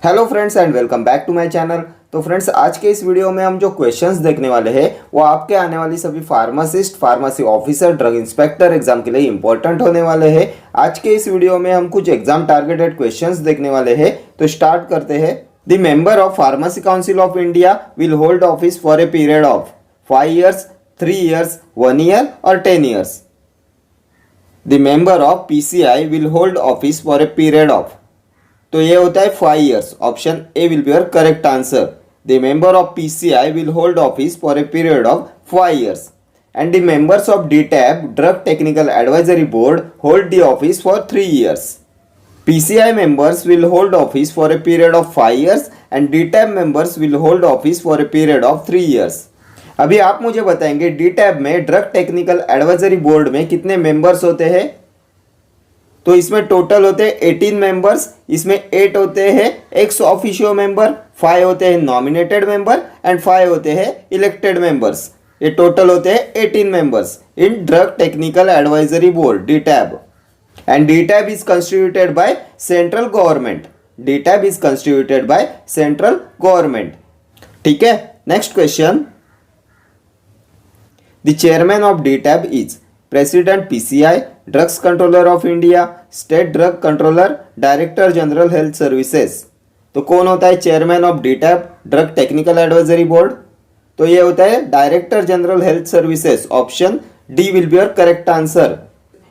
Hello friends and welcome back to my channel. तो friends आज के इस वीडियो में हम जो क्वेश्चंस देखने वाले हैं वो आपके आने वाली सभी pharmacist, pharmacy officer, drug inspector exam के लिए इंपॉर्टेंट होने वाले हैं। आज के इस वीडियो में हम कुछ एग्जाम टारगेटेड क्वेश्चंस देखने वाले हैं। तो स्टार्ट करते हैं। The member of pharmacy council of India will hold office for a period of 5 years, 3 years, 1 year और 10 years. The member of PCI will hold office for a period of, तो ये होता है 5 years. Option A will be your correct answer. The member of PCI will hold office for a period of 5 years. And the members of DTAB drug technical advisory board hold the office for 3 years. PCI members will hold office for a period of 5 years and DTAB members will hold office for a period of 3 years. अभी आप मुझे बताएंगे डीटैब में drug technical advisory board में कितने members होते हैं। तो इसमें टोटल होते हैं 18 मेंबर्स. इसमें 8 होते हैं एक्स ऑफिशियो मेंबर, 5 होते हैं नॉमिनेटेड मेंबर एंड 5 होते हैं इलेक्टेड मेंबर्स. ये टोटल होते हैं 18 members in drug technical advisory board DTAB. And DTAB is constituted by central government. DTAB is constituted by central government. ठीक है. Next question. The chairman of DTAB is president PCI, drugs controller of India, state drug controller, director general health services. तो कौन होता है chairman of DTAB drug technical advisory board? तो ये होता है director general health services. Option D will be your correct answer.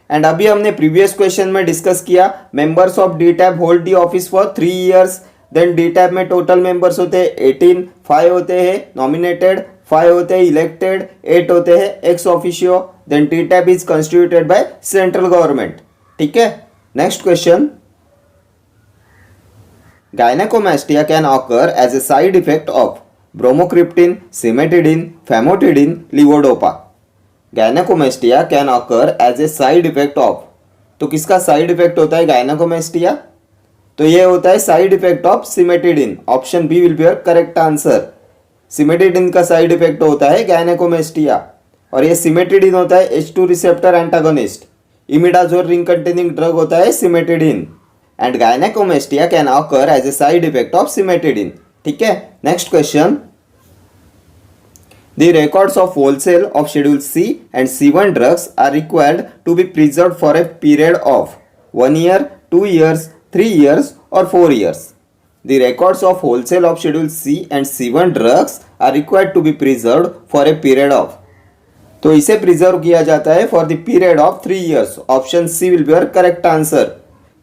And अभी हमने प्रीवियस क्वेश्चन में डिस्कस किया members of DTAB hold the office for 3 years. Then DTAB में total members होते हैं 18, 5 होते हैं नॉमिनेटेड, 5 होते हैं इलेक्टेड, 8 होते हैं ex officio. Then DTAB is constituted by central government. ठीक है. Next question. Gynaecomastia can occur as a side effect of bromocriptine, cimetidine, famotidine, levodopa. Gynaecomastia can occur as a side effect of. तो किसका side effect होता है गायनेकोमास्टिया? तो ये होता है side effect of cimetidine. Option B will be your correct answer. Cimetidine का side effect होता है गायनेकोमास्टिया और ये सिमेटिडिन होता है H2 receptor antagonist. Imidazole ring containing drug होता है cimetidine. And gynaecomastia can occur as a side effect of cimetidine. ठीक है. Next question. The records of wholesale of Schedule C and C1 drugs are required to be preserved for a period of 1 year, 2 years, 3 years or 4 years. The records of wholesale of Schedule C and C1 drugs are required to be preserved for a period of. तो इसे preserve किया जाता है for the period of 3 years. Option C will be your correct answer.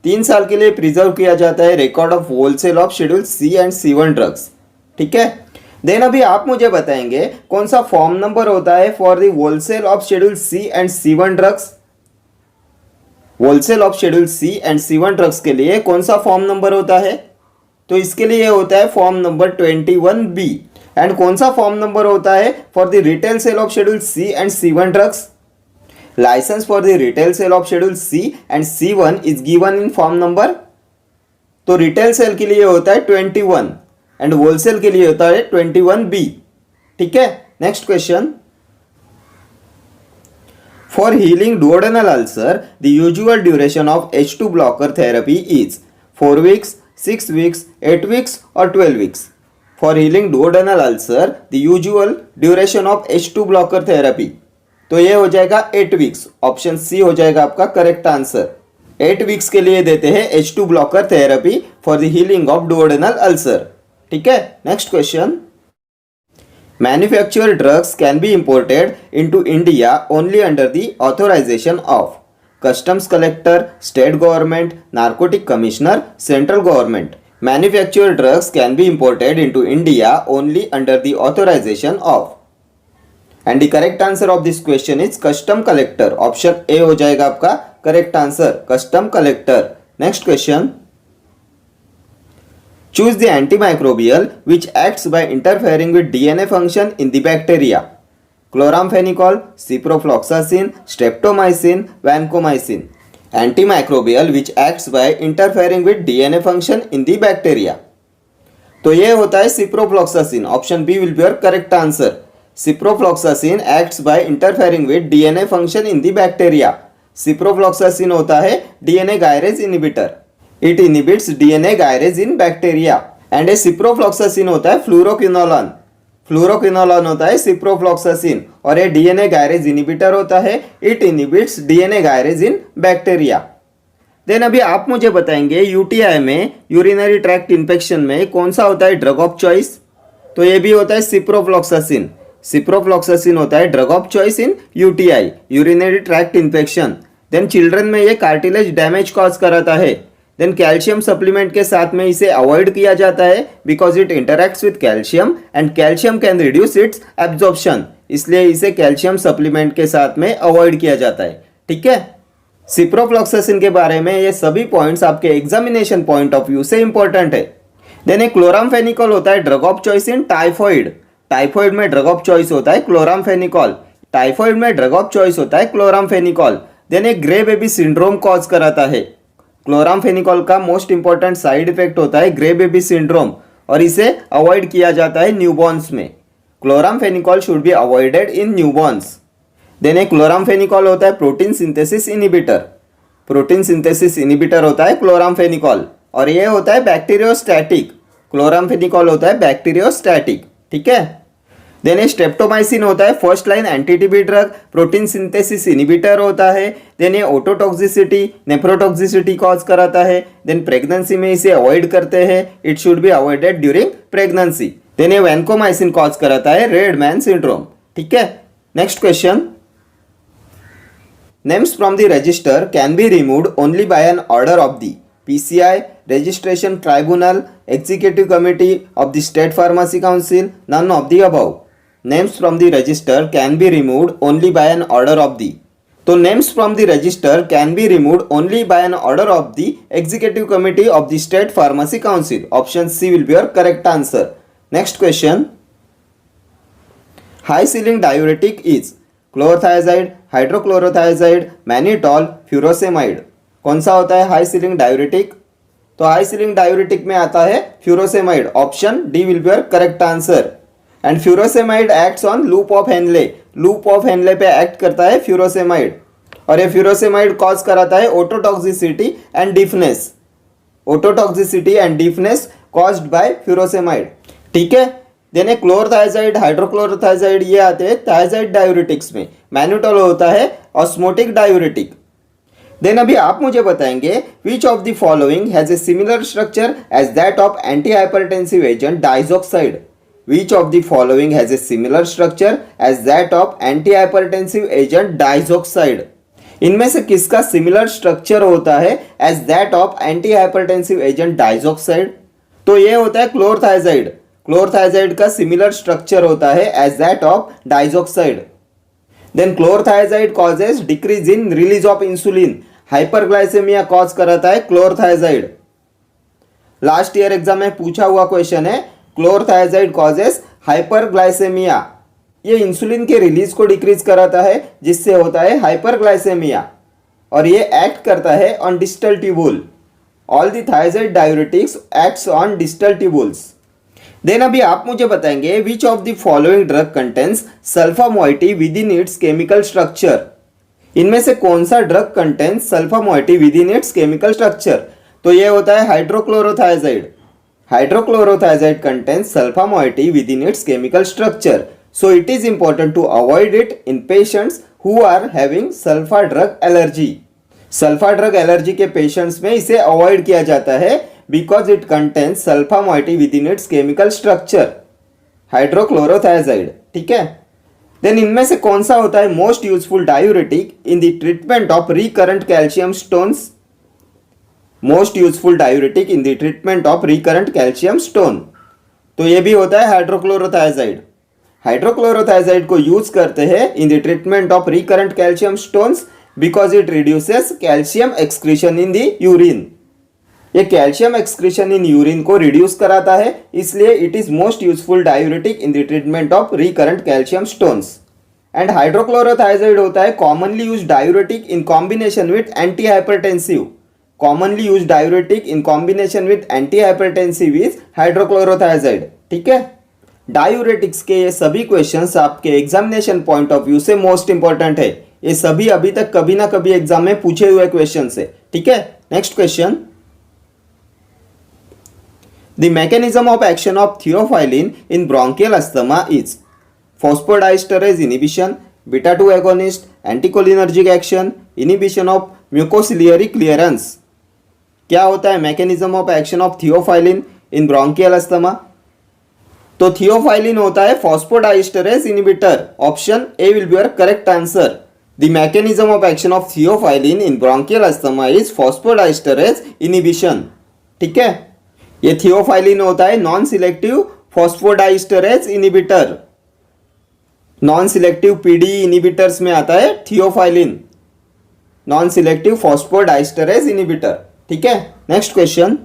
3 साल के लिए preserve किया जाता है record of wholesale of schedule C and C1 drugs. ठीक है. देन अभी आप मुझे बताएंगे कौन सा फॉर्म नंबर होता है for the wholesale of schedule C and C1 drugs. Wholesale of schedule C and C1 drugs के लिए कौन सा फॉर्म नंबर होता है? तो इसके लिए होता है फॉर्म नंबर 21B. एंड कौन सा फॉर्म नंबर होता है for the retail sale of schedule C and C1 drugs? Licence for the retail sale of schedule C and C1 is given in form number. तो retail sale के लिए होता है 21 and wholesale के लिए होता है 21B. ठीक है. Next question. For healing duodenal ulcer the usual duration of H2 blocker therapy is 4 weeks, 6 weeks, 8 weeks or 12 weeks. For healing duodenal ulcer, the usual duration of H2 blocker therapy. तो ये हो जाएगा 8 weeks. Option C हो जाएगा आपका correct answer. 8 weeks के लिए देते हैं H2 blocker therapy for the healing of duodenal ulcer. ठीक है. Next question. Manufactured drugs can be imported into India only under the authorization of Customs Collector, State Government, Narcotic Commissioner, Central Government. Manufactured drugs can be imported into India only under the authorization of. And the correct answer of this question is Custom Collector. Option A हो जाएगा आपका correct answer. Custom Collector. Next question. Choose the antimicrobial which acts by interfering with DNA function in the bacteria. Chloramphenicol, ciprofloxacin, streptomycin, vancomycin. Antimicrobial which acts by interfering with DNA function in the bacteria. तो ये होता है ciprofloxacin. Option B will be your correct answer. ciprofloxacin acts by interfering with DNA function in the bacteria. ciprofloxacin होता है DNA gyrase inhibitor. It inhibits DNA gyrase in bacteria. And A ciprofloxacin होता है fluoroquinolone, fluoroquinolone होता है ciprofloxacin, और ये DNA gyrase inhibitor होता है, it inhibits DNA gyrase in bacteria. Then अभी आप मुझे बताएंगे यूटीआई में, यूरिनरी ट्रैक्ट इन्फेक्शन में कौन सा होता है ड्रग ऑफ चॉइस? तो ये भी होता है सिप्रोफ्लॉक्सासिन, सिप्रोफ्लॉक्सासिन होता है drug of choice in UTI, urinary tract infection. Then children में ये कार्टिलेज डैमेज कॉज कराता है। देन कैल्शियम सप्लीमेंट के साथ में इसे अवॉइड किया जाता है because it interacts with calcium and calcium can reduce it's absorption, इसलिए इसे कैल्शियम सप्लीमेंट के साथ में अवॉइड किया जाता है। ठीक है, सिप्रोफ्लॉक्सासिन के बारे में ये सभी पॉइंट्स आपके एग्जामिनेशन पॉइंट ऑफ व्यू से इंपॉर्टेंट है। देन एक क्लोरामफेनिकॉल होता है drug of choice in typhoid, typhoid में ड्रग ऑफ चॉइस होता है क्लोरामफेनिकॉल, टाइफॉइड में ड्रग ऑफ चॉइस होता है क्लोरामफेनिकॉल। देन एक ग्रे बेबी सिंड्रोम कॉज कराता है। क्लोरामफेनिकॉल का मोस्ट इंपॉर्टेंट साइड इफेक्ट होता है ग्रे बेबी सिंड्रोम, और इसे अवॉइड किया जाता है न्यूबॉर्न्स में। Chloramphenicol should be avoided in newborns. Then एक क्लोरामफेनिकॉल होता है protein synthesis inhibitor, protein synthesis inhibitor होता है क्लोरामफेनिकॉल, और ये होता है बैक्टीरियोस्टैटिक, क्लोरामफेनिकॉल होता है बैक्टीरियोस्टैटिक। ठीक है, देन ये स्ट्रेप्टोमाइसिन होता है first line anti TB drug, protein synthesis inhibitor होता है। देन ये ओटोटॉक्सिसिटी, नेफ्रोटॉक्सिसिटी कॉज कराता है। देन प्रेगनेंसी में इसे अवॉइड करते हैं, it should be avoided during pregnancy. Then ये वैनकोमाइसिन कॉज कराता है रेड मैन सिंड्रोम। ठीक है, next question, names from the register can be removed only by an order of the PCI, registration tribunal, executive committee of the state pharmacy council, none of the above. Names from the register can be removed only by an order of the, तो names from the register can be removed only by an order of the executive committee of the state pharmacy council. Option C will be your correct answer. Next question, high ceiling diuretic is chlorothiazide, hydrochlorothiazide, mannitol, furosemide. कौन सा होता है high ceiling diuretic? तो high ceiling diuretic में आता है furosemide, option D will be your correct answer. And furosemide acts on loop of Henle, loop of Henle पे act करता है फ्यूरोसेमाइड, और ये फ्यूरोसेमाइड कॉज कराता है ototoxicity and deafness, ototoxicity and deafness caused by furosemide. ठीक है, then chlorothiazide, हाइड्रोक्लोरोथाइजाइड ये आते हैं थाइजाइड डायूरेटिक्स में। मैन्यूटोल होता है ऑस्मोटिक डायूरेटिक। देन अभी आप मुझे बताएंगे which of the following has a similar structure as that of anti hypertensive agent diazoxide, which of the following has a similar structure as that of anti hypertensive agent diazoxide. इनमें से किसका similar structure होता है as that of anti hypertensive agent diazoxide? तो ये होता है chlorothiazide, chlorothiazide का सिमिलर स्ट्रक्चर होता है as that of diazoxide. Then chlorothiazide causes decrease in release of insulin, hyperglycaemia cause कराता है क्लोरथाइजाइड। लास्ट ईयर एग्जाम में पूछा हुआ क्वेश्चन है, क्लोरथाइजाइड कॉजेज हाइपरग्लाइसेमिया, ये इंसुलिन के रिलीज को डिक्रीज कराता है जिससे होता है हाइपरग्लाइसेमिया, और ये एक्ट करता है on distal tubule. All the thiazide diuretics acts on distal tubules. Then अभी आप मुझे बताएंगे which of the following drug contents sulfa moiety within its chemical structure. इनमें से कौन सा drug contents sulfa moiety within its chemical structure? तो ये होता है hydrochlorothiazide, hydrochlorothiazide contents sulfa moiety within its chemical structure, so it is important to avoid it in patients who are having sulfa drug allergy. Sulfa drug allergy के patients में इसे avoid किया जाता है because it contains sulfa moiety within its chemical structure, हाइड्रोक्लोरोथाइजाइड। ठीक है, then इनमें से कौन सा होता है most useful diuretic in the treatment of recurrent calcium stones? Most useful diuretic in the treatment of recurrent calcium stone, तो ये भी होता है हाइड्रोक्लोरोथाइजाइड। हाइड्रोक्लोरोथाइजाइड को यूज करते हैं in the treatment of recurrent calcium stones because it reduces calcium excretion in the urine. ये calcium excretion in urine को रिड्यूस कराता है, इसलिए it is most useful diuretic in the treatment of recurrent calcium stones. And hydrochlorothiazide होता है commonly use diuretic in combination with anti hypertensive, commonly use diuretic in combination with anti hypertensive is hydrochlorothiazide. ठीक है, diuretics के ये सभी questions आपके examination point of view से most important है। ये सभी अभी तक कभी ना कभी एग्जाम में पूछे हुए क्वेश्चन है। ठीक है, next question, the mechanism of action of theophylline in bronchial asthma is phosphodiesterase inhibition, beta 2 agonist, anticholinergic action, inhibition of mucociliary clearance. क्या होता है mechanism of action of theophylline in bronchial asthma? तो theophylline होता है phosphodiesterase inhibitor. Option A will be your correct answer. The mechanism of action of theophylline in bronchial asthma is phosphodiesterase inhibition. ठीक है, ये theophylline होता है non selective phosphodiesterase inhibitor. Non selective PDE inhibitors में आता है theophylline, non selective phosphodiesterase inhibitor. ठीक है, next question.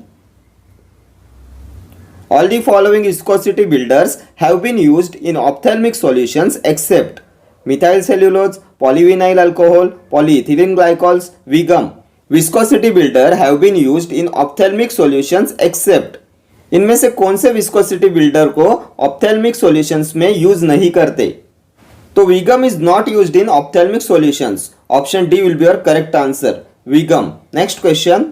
All the following viscosity builders have been used in ophthalmic solutions except methyl cellulose, polyvinyl alcohol, polyethylene glycols, Veegum. Viscosity builder have been used in ophthalmic solutions except. इनमें से कौन से viscosity builder को ophthalmic solutions में use नहीं करते? तो Veegum is not used in ophthalmic solutions. Option D will be your correct answer, विगम। Next question.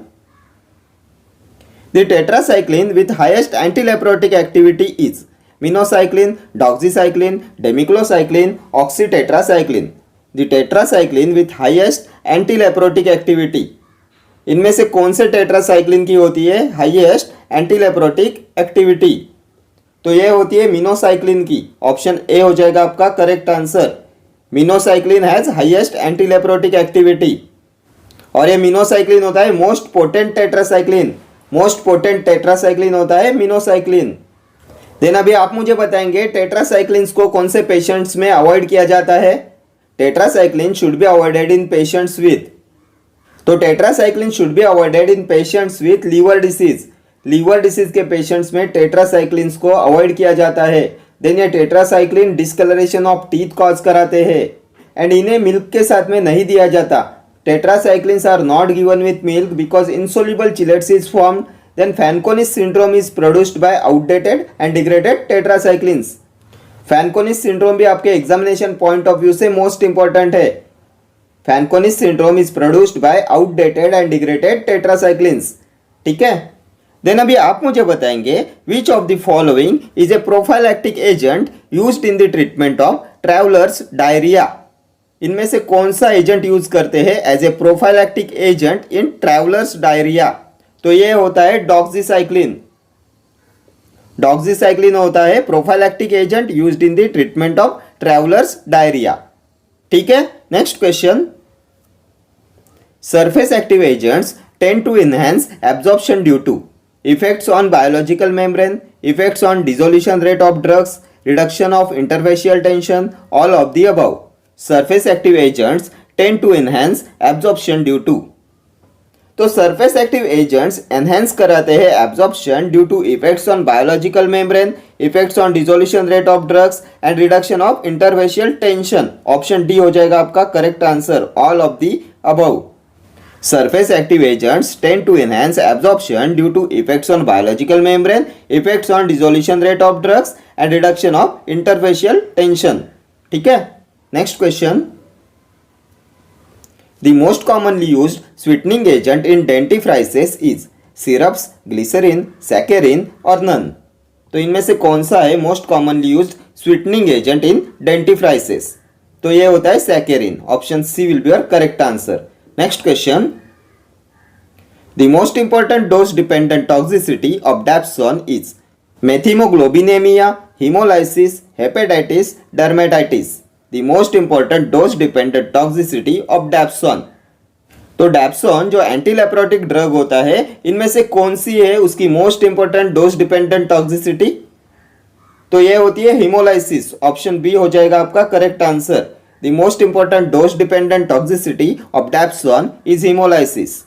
The tetracycline with highest antileprotic activity is minocycline, doxycycline, demiclocycline, oxytetracycline. The tetracycline with highest antileprotic activity. इनमें से कौन से tetracycline की होती है highest antileprotic activity? तो ये होती है मिनोसाइक्लिन की। ऑप्शन ए हो जाएगा आपका correct answer. Minocycline has highest antileprotic activity और ये मिनोसाइक्लिन होता है most potent tetracycline. Most potent tetracycline होता है मिनोसाइक्लिन। देन अभी आप मुझे बताएंगे टेट्रासाइक्लिन्स को कौन से पेशेंट्स में अवॉइड किया जाता है? Tetracycline should be avoided in patients with, तो tetracycline should be avoided in patients with liver disease. Liver disease के पेशेंट्स में टेट्रासाइक्लिन्स को अवॉइड किया जाता है। देन ये tetracycline discolouration of teeth cause कराते हैं एंड इन्हें मिल्क के साथ में नहीं दिया जाता। Tetracyclines are not given with milk because insoluble chelates is formed. Then Fanconi syndrome is produced by outdated and degraded tetracyclines. Fanconi syndrome भी आपके एग्जामिनेशन पॉइंट ऑफ व्यू से मोस्ट इंपॉर्टेंट है। Fanconi syndrome is produced by outdated and degraded tetracyclines. ठीक है, then अभी आप मुझे बताएंगे which of the following is a prophylactic agent used in the treatment of travelers diarrhea. इनमें से कौन सा एजेंट यूज करते हैं as a prophylactic agent in travellers diarrhoea? तो ये होता है डॉक्सीसाइक्लिन। डॉक्सीसाइक्लिन होता है prophylactic agent used in the treatment of travellers diarrhoea. ठीक है, next question. Surface active agents tend to enhance absorption due to effects on biological membrane, effects on dissolution rate of drugs, reduction of interfacial tension, all of the above. Surface active agents tend to enhance absorption due to, तो surface active agents enhance कराते हैं absorption due to effects on biological membrane, effects on dissolution rate of drugs and reduction of interfacial tension. Option D हो जाएगा आपका correct answer, all of the above. Surface active agents tend to enhance absorption due to effects on biological membrane, effects on dissolution rate of drugs and reduction of interfacial tension. ठीक है, next question. The most commonly used sweetening agent in dentifrices is syrups, glycerin, saccharin और none. तो इनमें से कौन सा है most commonly used sweetening agent in dentifrices? तो ये होता है saccharin. Option C will be your correct answer. Next question. The most important dose dependent toxicity of dapsone is methaemoglobinaemia, haemolysis, hepatitis, dermatitis. The most important dose dependent toxicity of dapsone. तो dapsone जो एंटीलेप्रोटिक drug होता है इनमें से कौन सी है उसकी most important dose dependent toxicity? तो ये होती है हिमोलाइसिस। ऑप्शन बी हो जाएगा आपका correct answer. The most important dose dependent toxicity of dapsone is haemolysis.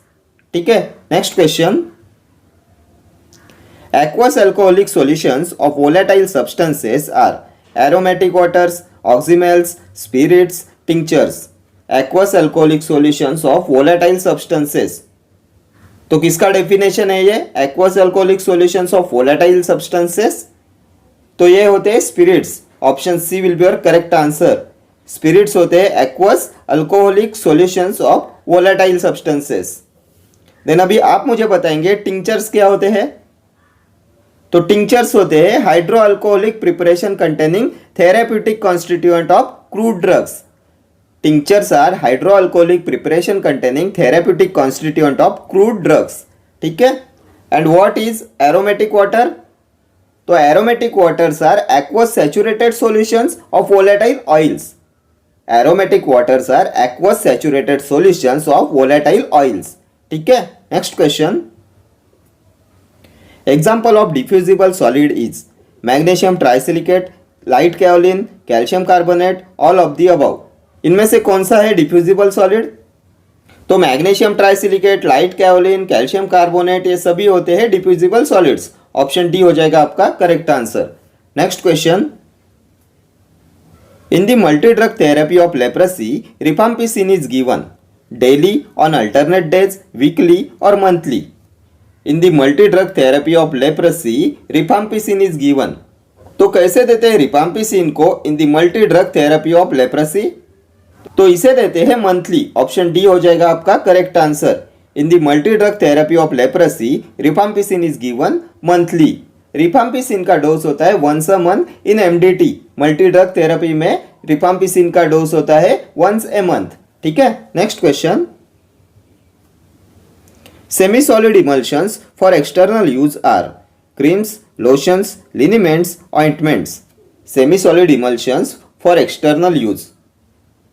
ठीक है, next question. Aqueous alcoholic solutions of volatile substances are aromatic waters, oxymels, spirits, tinctures. Aqueous alcoholic solutions of volatile substances. तो किसका definition है ये aqueous alcoholic solutions of volatile substances? तो ये होते हैं spirits. Option C will be your correct answer. Spirits होते हैं aqueous alcoholic solutions of volatile substances. देन अभी आप मुझे बताएंगे टिंक्चर्स क्या होते हैं? तो टिंचर्स होते हैं hydro alcoholic preparation containing therapeutic constituent of crude drugs. Tinctures are hydro alcoholic preparation containing therapeutic constituent of crude drugs. ठीक है। And what is aromatic water? तो aromatic waters are aqueous saturated solutions of volatile oils. Aromatic waters are aqueous saturated solutions of volatile oils. ठीक है। Next question, example of diffusible solid is magnesium trisilicate, light kaolin, calcium carbonate, all of the above. इनमें से कौन सा है diffusible solid? तो magnesium trisilicate, light kaolin, calcium carbonate ये सभी होते हैं डिफ्यूजिबल सॉलिड्स। ऑप्शन डी हो जाएगा आपका correct answer. Next question, in the multi drug therapy of leprosy rifampicin is given daily, on alternate days, weekly और monthly. In the multi drug therapy of leprosy rifampicin is given. तो कैसे देते हैं rifampicin को in the multi drug therapy of leprosy? तो इसे देते हैं मंथली। ऑप्शन डी हो जाएगा आपका correct answer. In the multi drug therapy of leprosy rifampicin is given monthly. Rifampicin का डोज होता है once a month in MDT. Multi drug therapy में रिफाम्पिसिन का डोज होता है वंस ए मंथ। ठीक है। Next question, semi solid emulsions for external use are creams, lotions, liniments, ointments. Semi solid emulsions for external use,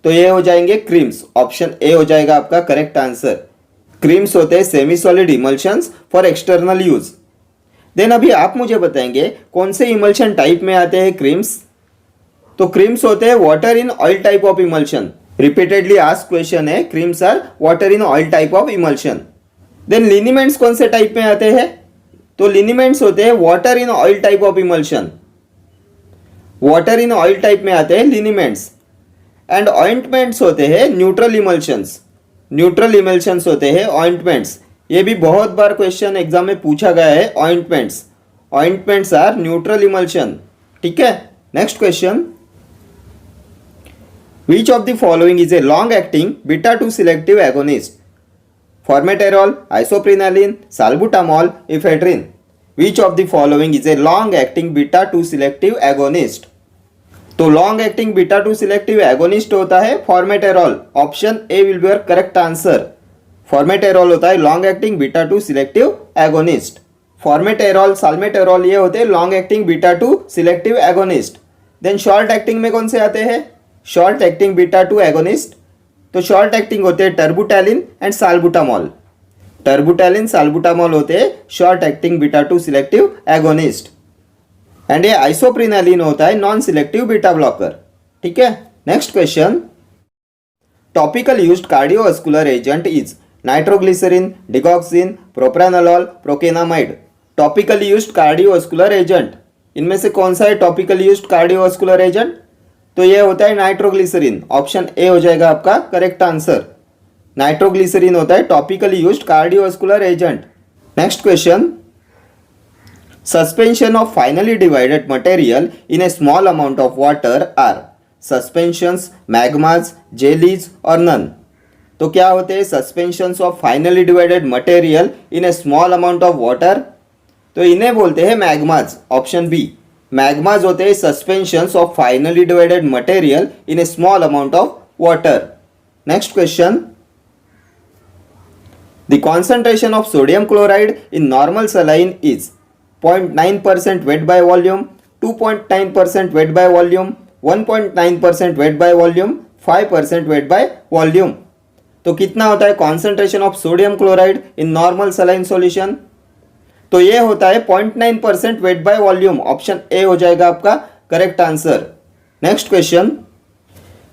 तो ये हो जाएंगे क्रीम्स। ऑप्शन ए हो जाएगा आपका करेक्ट आंसर। क्रीम्स होते हैं semi solid emulsions for external use. Then अभी आप मुझे बताएंगे कौन से इमल्शन टाइप में आते हैं क्रीम्स? तो क्रीम्स होते हैं water in oil type of emulsion. Repeatedly asked question है, creams are water in oil type of emulsion. Then liniments कौन से टाइप में आते हैं? तो लिनीमेंट्स होते हैं water in oil type of emulsion. Water in oil type में आते हैं लिनीमेंट्स। एंड ऑइंटमेंट्स होते हैं न्यूट्रल इमल्शंस। न्यूट्रल इमल्शंस होते हैं ऑइंटमेंट्स। ये भी बहुत बार क्वेश्चन एग्जाम में पूछा गया है। Ointments, ointments are neutral emulsion. ठीक है। Next question, which of the following is a long acting beta 2 selective agonist? Formoterol, isoprenaline, salbutamol, ephedrine. Which of the following is a long acting beta 2 selective agonist? तो long acting beta 2 selective agonist होता है formoterol. Option A will be your correct answer. Formoterol होता है long acting beta 2 selective agonist. Formoterol, salmeterol ये होते हैं long acting beta 2 selective agonist. Then short acting में कौन से आते हैं? शॉर्ट एक्टिंग बीटा 2 एगोनिस्ट, तो शॉर्ट एक्टिंग होते हैं terbutaline and salbutamol. Terbutaline, salbutamol होते हैं short acting beta 2 selective agonist. And ये आइसोप्रिनालिन होता है नॉन सिलेक्टिव बीटा ब्लॉकर। ठीक है। Next question, topical used cardiovascular agent is nitroglycerin, digoxin, propranolol, procainamide. Topical used cardiovascular agent, इनमें से कौन सा है टॉपिकल यूज्ड कार्डियोवास्कुलर एजेंट? तो ये होता है नाइट्रोग्लिसरीन। ऑप्शन ए हो जाएगा आपका करेक्ट आंसर। नाइट्रोग्लिसरीन होता है topically used cardiovascular agent. Next question, suspension of finely divided material in a small amount of water are suspensions, magmas, jellies और none। तो क्या होते हैं suspensions of finally divided material in A small amount of water? तो इन्हें बोलते हैं मैग्माज। Option B, मैग्माज होते हैं suspensions of finally divided material in A small amount of water. Next question, the concentration of sodium chloride in normal saline is 0.9% weight by volume, 2.9% weight by volume, 1.9% weight by volume, 5% weight by volume। तो कितना होता है concentration of sodium chloride in normal saline solution? तो ये होता है 0.9% weight by volume। Option A हो जाएगा आपका correct answer. Next question,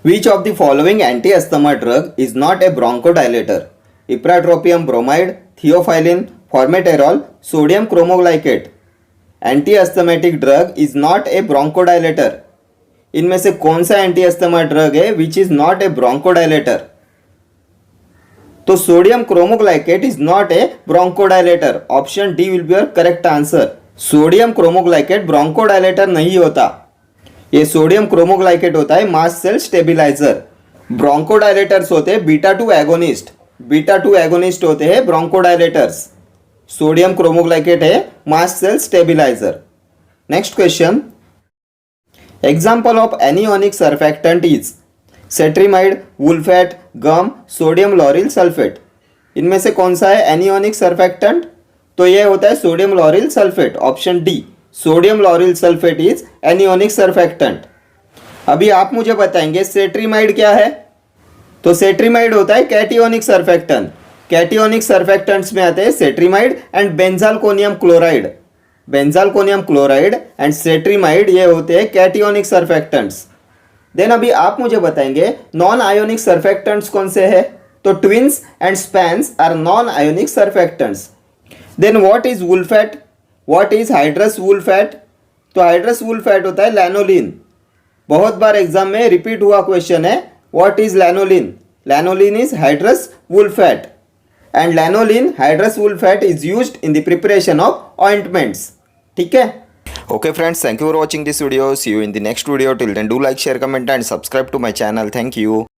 which of the following anti asthma drug is not a bronchodilator? Ipratropium bromide, theophylline, formoterol, sodium cromoglycate. Anti asthmatic drug is not a bronchodilator. इनमें से कौन सा anti asthma drug है which is not a bronchodilator? तो sodium cromoglycate is not a bronchodilator. Option D will be your correct answer. Sodium cromoglycate bronchodilator नहीं होता। ये sodium cromoglycate होता है मास्ट सेल स्टेबिलाईजर। ब्रोंकोडायलेटर्स होते हैं बीटा 2 एगोनिस्ट। बीटा 2 एगोनिस्ट होते हैं ब्रोंकोडायलेटर्स। सोडियम क्रोमोग्लाइकेट है mast cell stabilizer. Next question, example of anionic surfactant is cetrimide, wool fat, gum, sodium lauryl sulphate. इनमें से कौन सा है एनियोनिक सर्फेक्टेंट? तो ये होता है sodium lauryl sulphate, option D. Sodium lauryl sulphate is एनियोनिक surfactant. अभी आप मुझे बताएंगे सेट्रीमाइड क्या है? तो सेट्रीमाइड होता है कैटियोनिक सर्फेक्टेंट. कैटियोनिक सर्फेक्टेंट्स में आते हैं cetrimide and benzalkonium chloride. Benzalkonium chloride and cetrimide ये होते हैं कैटियोनिक सर्फेक्टेंट्स. देन अभी आप मुझे बताएंगे नॉन आयोनिक सर्फेक्टेंट्स कौन से हैं? तो tweens and spans are non ionic surfactants. Then what is wool fat? What is hydrous wool fat? तो हाइड्रस वुल्फेट होता है लैनोलिन. बहुत बार एग्जाम में रिपीट हुआ क्वेश्चन है, what is lanolin? Lanolin is hydrous wool fat and lanolin hydrous wool fat is used in the preparation of ointments. ठीक है. Okay friends, thank you for watching this video. See you in the next video. Till then, do like, share, comment and subscribe to my channel. Thank you.